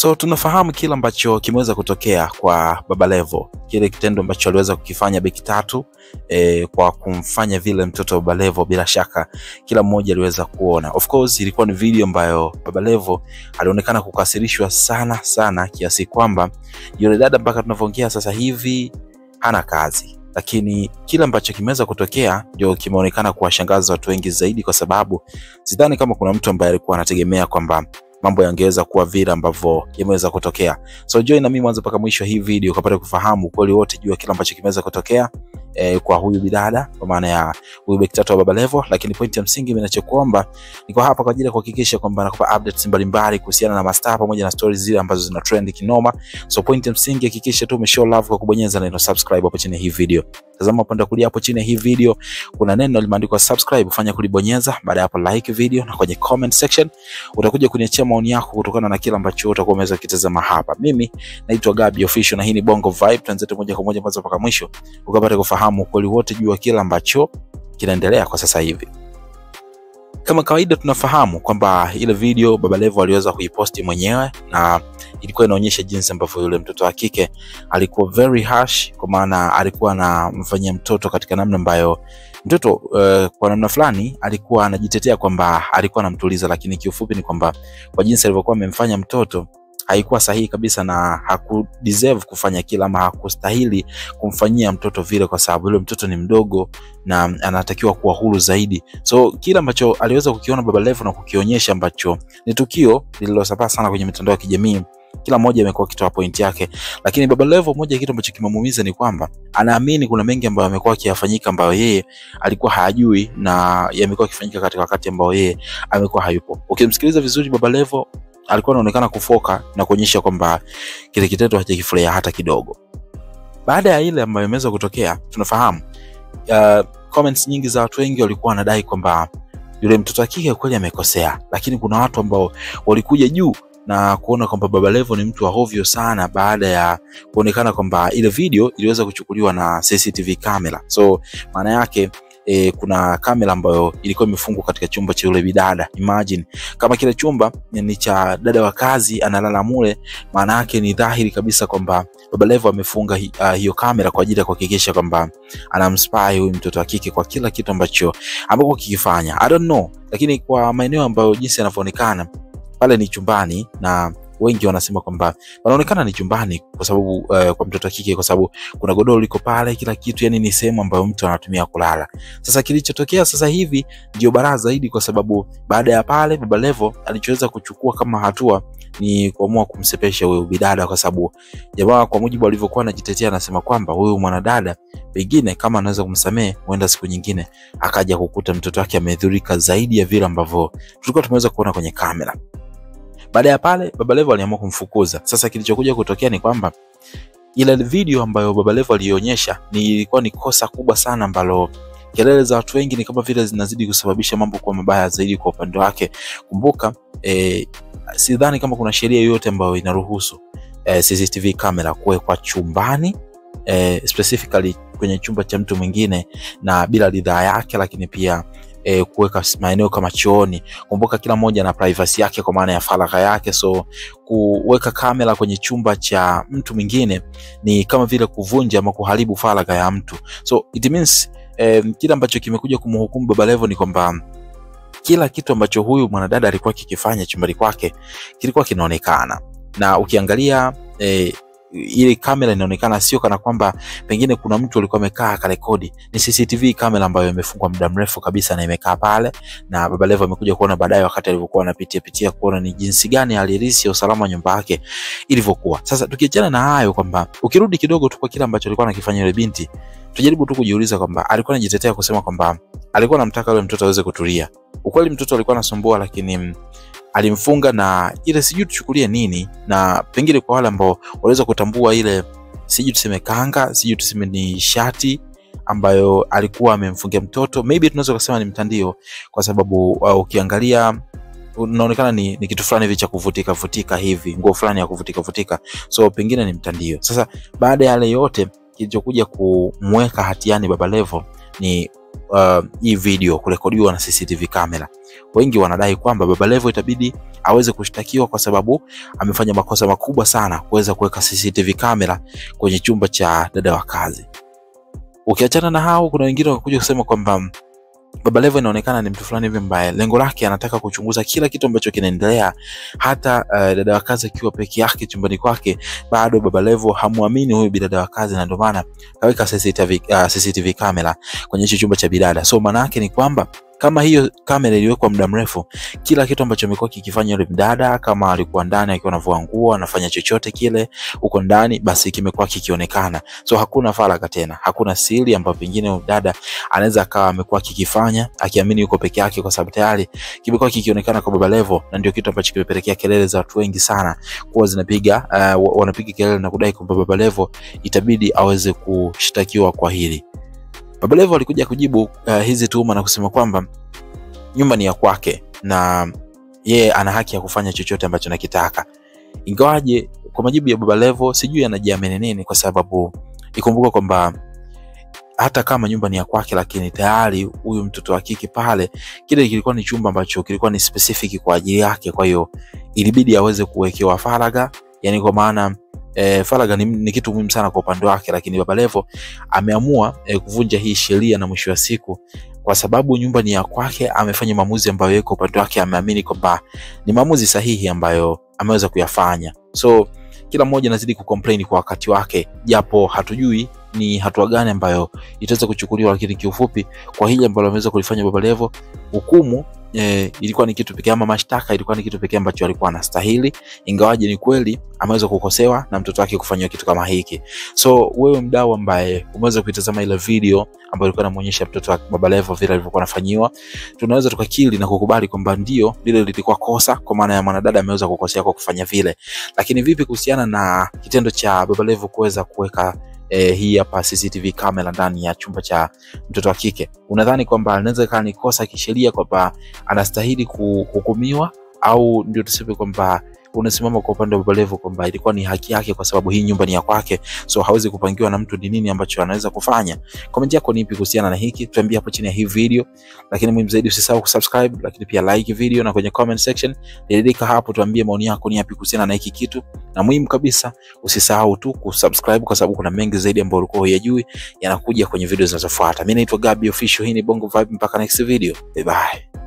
So tunafahamu kila ambacho kimeweza kutokea kwa Baba Levo, kile kitendo ambacho aliweza kukifanya Beki Tatu kwa kumfanya vile mtoto wa Baba Levo, bila shaka kila mmoja aliweza kuona. Of course ilikuwa ni video ambayo Baba Levo alionekana kukasirishwa sana kiasi kwamba yule dada mpaka tunavyoongea sasa hivi hana kazi. Lakini kila ambacho kimeweza kutokea ndio kimeonekana kuwashangaza watu wengi zaidi, kwa sababu sidhani kama kuna mtu ambaye alikuwa anategemea kwamba mambo yangeweza kuwa vile ambavyo yameweza kutokea. So join na mimi mwanzo mpaka mwisho hii video ukapata kufahamu kweli wote juu ya kila ambacho kimeweza kutokea kwa huyu bidada, kwa maana ya huyu Beki Tatu wa Baba Levo. Lakini point ya msingi mimi ninachokuomba niko hapa kwa ajili ya kuhakikisha kwamba nakupa updates mbalimbali kuhusiana na mastaa pamoja na stories zile ambazo zina trend kinoma. So point ya msingi hakikisha tu umeshow love kwa kubonyeza neno subscribe hapo chini ya hii video. Tazama upande kulia hapo chini ya hii video kuna neno limeandikwa subscribe, fanya kulibonyeza. Baada hapo like video, na kwenye comment section utakuja kuniachia maoni yako kutokana na kila ambacho utakuwa umeweza kitazama hapa. Mimi naitwa Gabi Official na hii ni Bongo Vibe. Tuanze moja kwa moja mwanzo mpaka mwisho ukapata kufahamu kweli wote juu ya kila ambacho kinaendelea kwa sasa hivi. Kama kawaida tunafahamu kwamba ile video Baba Levo aliweza kuiposti mwenyewe, na ilikuwa inaonyesha jinsi ambavyo yule mtoto wa kike alikuwa very harsh, kwa maana alikuwa anamfanyia mtoto katika namna ambayo mtoto kwa namna fulani alikuwa anajitetea kwamba alikuwa anamtuliza, lakini kiufupi ni kwamba kwa jinsi alivyokuwa amemfanya mtoto haikuwa sahihi kabisa, na hakudeserve kufanya kila, ama hakustahili kumfanyia mtoto vile, kwa sababu yule mtoto ni mdogo na anatakiwa kuwa huru zaidi. So kila ambacho aliweza kukiona Baba Levo na kukionyesha, ambacho ni tukio lililosambaa sana kwenye mitandao ya kijamii, kila mmoja amekuwa akitoa point yake. Lakini Baba Levo, moja kitu ambacho kimemuumiza ni kwamba anaamini kuna mengi ambayo yamekuwa yakifanyika ambayo yeye alikuwa hajui, na yamekuwa yakifanyika katika wakati ambao yeye amekuwa hayupo. Ukimsikiliza vizuri Baba Levo alikuwa anaonekana kufoka na kuonyesha kwamba kile kitendo hajakifurahia hata kidogo. Baada ya ile ambayo imeweza kutokea, tunafahamu comments nyingi za watu wengi walikuwa wanadai kwamba yule mtoto wa kike kweli amekosea, lakini kuna watu ambao walikuja juu na kuona kwamba Baba Levo ni mtu wa hovyo sana, baada ya kuonekana kwamba ile video iliweza kuchukuliwa na CCTV camera. So maana yake kuna kamera ambayo ilikuwa imefungwa katika chumba cha yule bidada. Imagine kama kile chumba ni cha dada wa kazi analala mule, maana yake ni dhahiri kabisa kwamba Baba Levo amefunga hiyo kamera kwa ajili ya kuhakikisha kwamba anamspy huyu mtoto wa kike kwa kila kitu ambacho kikifanya. I don't know, lakini kwa maeneo ambayo jinsi yanavyoonekana pale ni chumbani, na wengi wanasema kwamba wanaonekana ni chumbani kwa sababu kwa mtoto wa kike, kwa sababu kuna godoro liko pale, kila kitu, yani ni sehemu ambayo mtu anatumia kulala. Sasa kilichotokea sasa hivi ndio balaa zaidi, kwa sababu baada ya pale Baba Levo alichoweza kuchukua kama hatua ni kuamua kumsepesha huyo bidada, kwa sababu jamaa kwa mujibu alivyokuwa anajitetea anasema kwamba huyu mwanadada pengine kama anaweza kumsamehe, huenda siku nyingine akaja kukuta mtoto wake amedhurika zaidi ya vile ambavyo tulikuwa tumeweza kuona kwenye kamera. Baada ya pale Baba Levo aliamua kumfukuza. Sasa kilichokuja kutokea ni kwamba ile video ambayo Baba Levo alionyesha ilikuwa ni kosa kubwa sana, ambalo kelele za watu wengi ni kama vile zinazidi kusababisha mambo kuwa mabaya zaidi kwa upande wake. Kumbuka sidhani kama kuna sheria yoyote ambayo inaruhusu CCTV camera kuwekwa chumbani, specifically kwenye chumba cha mtu mwingine na bila ridhaa yake, lakini pia kuweka maeneo kama chooni. Kumbuka kila mmoja na privacy yake, kwa maana ya faragha yake. So kuweka kamera kwenye chumba cha mtu mwingine ni kama vile kuvunja ama kuharibu faragha ya mtu. So it means kila ambacho kimekuja kumhukumu Baba Levo ni kwamba kila kitu ambacho huyu mwanadada alikuwa kikifanya chumbani kwake kilikuwa kinaonekana, na ukiangalia ile kamera inaonekana sio kana kwamba pengine kuna mtu alikuwa amekaa akarekodi. Ni CCTV kamera ambayo imefungwa muda mrefu kabisa na imekaa pale, na Baba Levo amekuja kuona baadaye wakati alivyokuwa anapitia kuona ni jinsi gani halisi ya usalama wa nyumba yake ilivyokuwa. Sasa tukiachana na hayo, kwamba ukirudi kidogo tu kwa kile ambacho alikuwa anakifanya yule binti, tujaribu tu kujiuliza kwamba alikuwa anajitetea kusema kwamba alikuwa anamtaka yule mtoto aweze kutulia. Ukweli mtoto alikuwa anasumbua, lakini alimfunga, na ile sijui tuchukulie nini, na pengine kwa wale ambao waweza kutambua ile sijui tuseme kanga, sijui tuseme ni shati ambayo alikuwa amemfungia mtoto, maybe tunaweza kusema ni mtandio, kwa sababu ukiangalia unaonekana ni kitu fulani hivi cha kuvutika hivi, nguo fulani ya kuvutika, so pengine ni mtandio. Sasa baada ya yale yote, kilichokuja kumweka hatiani Baba Levo ni hii video kurekodiwa na CCTV camera. Wengi wanadai kwamba Baba Levo itabidi aweze kushtakiwa kwa sababu amefanya makosa makubwa sana kuweza kuweka CCTV camera kwenye chumba cha dada wa kazi. Ukiachana na hao, kuna wengine wakakuja kusema kwamba Baba Levo inaonekana ni mtu fulani hivi mbaya. Lengo lake anataka kuchunguza kila kitu ambacho kinaendelea, hata dada wa kazi akiwa peke yake chumbani kwake, bado Baba Levo hamuamini huyu bidada wa kazi, na ndio maana kaweka CCTV camera kwenye hicho chumba cha bidada. So maana yake ni kwamba kama hiyo kamera iliwekwa muda mrefu, kila kitu ambacho amekuwa kikifanya yule mdada, kama alikuwa ndani akiwa anavua nguo, anafanya chochote kile huko ndani, basi kimekuwa kikionekana. So hakuna faragha tena, hakuna siri ambayo pengine mdada anaweza akawa amekuwa kikifanya akiamini yuko peke yake, kwa sababu tayari kimekuwa kikionekana kwa Baba Levo, na ndio kitu ambacho kimepelekea kelele za watu wengi sana kwa zinapiga wanapiga kelele na kudai kwamba Baba Levo itabidi aweze kushtakiwa kwa hili. Baba Levo alikuja kujibu hizi tuhuma na kusema kwamba nyumba ni ya kwake na yeye ana haki ya kufanya chochote ambacho anakitaka. Ingawaje kwa majibu ya Baba Levo sijui anajiamini nini, kwa sababu ikumbuka kwamba hata kama nyumba ni ya kwake, lakini tayari huyu mtoto wa kike pale, kile kilikuwa ni chumba ambacho kilikuwa ni specific kwa ajili yake. Kwa hiyo ilibidi aweze kuwekewa faragha, yani kwa maana faragha ni kitu muhimu sana kwa upande wake, lakini Baba Levo ameamua kuvunja hii sheria, na mwisho wa siku kwa sababu nyumba ni ya kwake, amefanya maamuzi ambayo yeye kwa upande wake ameamini kwamba ni maamuzi sahihi ambayo ameweza kuyafanya. So kila mmoja anazidi kucomplain kwa wakati wake, japo hatujui ni hatua gani ambayo itaweza kuchukuliwa, lakini kiufupi kwa hili ambalo ameweza kulifanya Baba Levo, hukumu ilikuwa ni kitu pekee, ama mashtaka ilikuwa ni kitu pekee ambacho alikuwa anastahili, ingawaje ni kweli ameweza kukosewa na mtoto wake kufanywa kitu kama hiki. So wewe mdau ambaye umeweza kuitazama ile video ambayo ilikuwa inamuonyesha mtoto wa Baba Levo vile alivyokuwa anafanywa, tunaweza tukakiri na kukubali kwamba ndio lile lilikuwa kosa, kwa maana ya mwanadada ameweza kukosea kwa kufanya vile. Lakini vipi kuhusiana na kitendo cha Baba Levo kuweza kuweka hii hapa CCTV camera ndani ya chumba cha mtoto wa kike? Unadhani kwamba anaweza kama ni kosa kisheria kwamba anastahili kuhukumiwa, au ndio tuseme kwamba unasimama kwa upande wa Baba Levo kwamba ilikuwa ni haki yake kwa sababu hii nyumba ni ya kwake, so hawezi kupangiwa na mtu? Ni nini ambacho anaweza kufanya? Comment yako ni ipi kuhusiana na hiki? Tuambie hapo chini ya hii video, lakini muhimu zaidi usisahau kusubscribe, lakini pia like video, na kwenye comment section nilidika hapo tuambie maoni yako ni yapi kuhusiana na hiki kitu. Na muhimu kabisa usisahau tu kusubscribe, kwa sababu kuna mengi zaidi ambayo ulikuwa hujajui yanakuja kwenye video zinazofuata. Mimi naitwa Gabby Official, hii ni Bongo Vibe, mpaka next video. Bye bye.